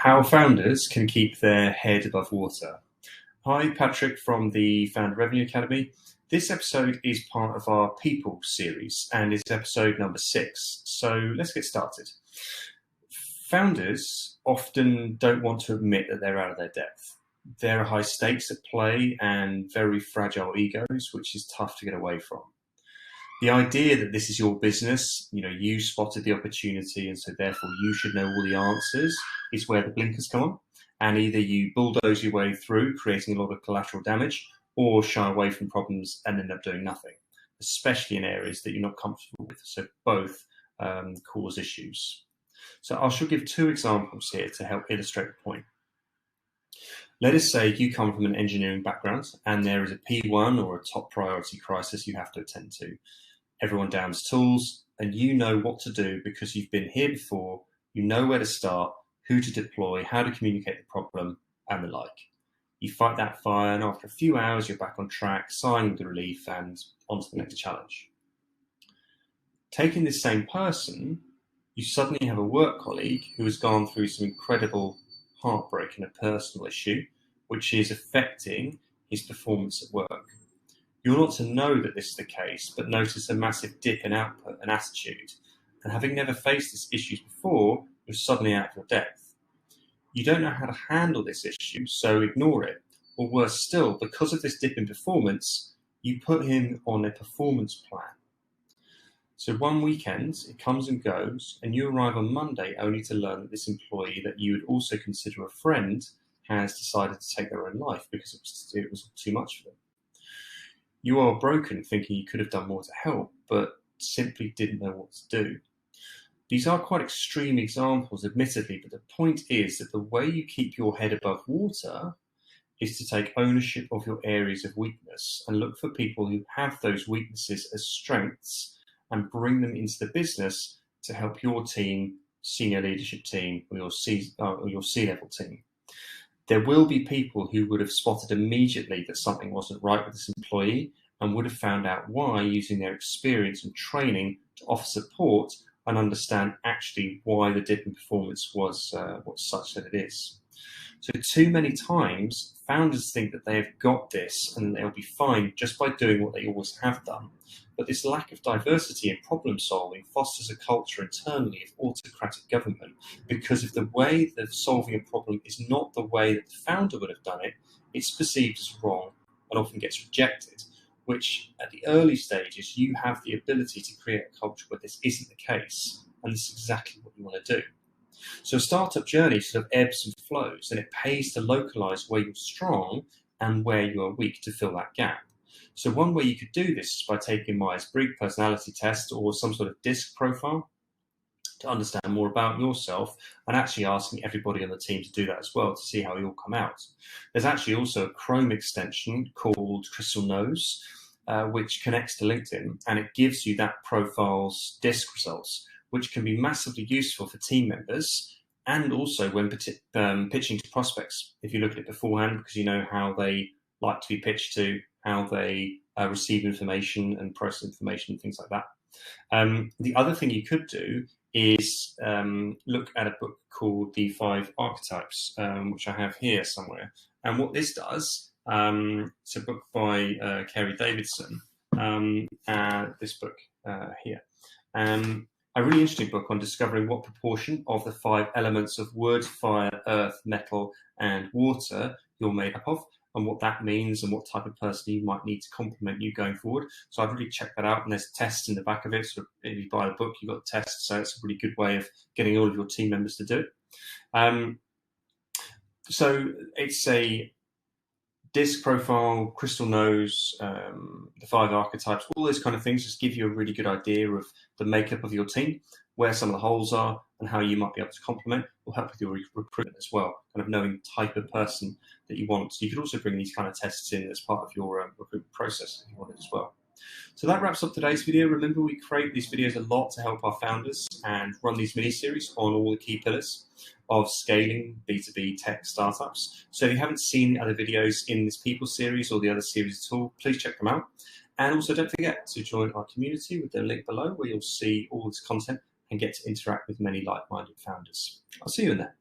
How founders can keep their head above water. Hi, Patrick from the Founder Revenue Academy. This episode is part of our People series and is episode number 6. So let's get started. Founders often don't want to admit that they're out of their depth. There are high stakes at play and very fragile egos, which is tough to get away from. The idea that this is your business, you spotted the opportunity and so therefore you should know all the answers is where the blinkers come on. And either you bulldoze your way through, creating a lot of collateral damage, or shy away from problems and end up doing nothing, especially in areas that you're not comfortable with. So both cause issues. So I shall give 2 examples here to help illustrate the point. Let us say you come from an engineering background and there is a P1 or a top priority crisis you have to attend to. Everyone downs tools and you know what to do because you've been here before, you know where to start, who to deploy, how to communicate the problem, and the like. You fight that fire and after a few hours you're back on track, sighing with relief and on to the next challenge. Taking this same person, you suddenly have a work colleague who has gone through some incredible heartbreak and a personal issue, which is affecting his performance at work. You're not to know that this is the case, but notice a massive dip in output and attitude. And having never faced these issues before, you're suddenly out of your depth. You don't know how to handle this issue, so ignore it. Or worse still, because of this dip in performance, you put him on a performance plan. So one weekend, it comes and goes, and you arrive on Monday only to learn that this employee that you would also consider a friend has decided to take their own life because it was too much for them. You are broken, thinking you could have done more to help, but simply didn't know what to do. These are quite extreme examples, admittedly, but the point is that the way you keep your head above water is to take ownership of your areas of weakness and look for people who have those weaknesses as strengths and bring them into the business to help your team, senior leadership team, or your C-level team. There will be people who would have spotted immediately that something wasn't right with this employee and would have found out why using their experience and training to offer support and understand actually why the dip in performance was such that it is. So too many times, founders think that they have got this and they'll be fine just by doing what they always have done. But this lack of diversity in problem solving fosters a culture internally of autocratic government because if the way of solving a problem is not the way that the founder would have done it, it's perceived as wrong and often gets rejected, which at the early stages, you have the ability to create a culture where this isn't the case. And this is exactly what you want to do. So a startup journey sort of ebbs and flows, and it pays to localize where you're strong and where you are weak to fill that gap. So one way you could do this is by taking Myers-Briggs personality test or some sort of DISC profile to understand more about yourself and actually asking everybody on the team to do that as well to see how you all come out. There's actually also a Chrome extension called Crystal Knows, which connects to LinkedIn, and it gives you that profile's DISC results, which can be massively useful for team members and also when pitching to prospects. If you look at it beforehand, because you know how they like to be pitched to, how they receive information and process information and things like that. The other thing you could do is look at a book called The 5 Archetypes, which I have here somewhere. And what this does, it's a book by Kerry Davidson, this book here. A really interesting book on discovering what proportion of the 5 elements of wood, fire, earth, metal, and water you're made up of, and what that means and what type of person you might need to complement you going forward. So I'd really check that out, and there's tests in the back of it. So if you buy the book, you've got tests, so it's a really good way of getting all of your team members to do it. So it's a DISC profile, Crystal Knows, the 5 archetypes, all those kind of things just give you a really good idea of the makeup of your team, where some of the holes are, and how you might be able to complement. Will help with your recruitment as well, kind of knowing the type of person that you want. So you could also bring these kind of tests in as part of your recruitment process if you want it as well. So that wraps up today's video. Remember, we create these videos a lot to help our founders and run these mini-series on all the key pillars of scaling B2B tech startups. So if you haven't seen the other videos in this People series or the other series at all, please check them out. And also don't forget to join our community with the link below where you'll see all this content and get to interact with many like-minded founders. I'll see you in there.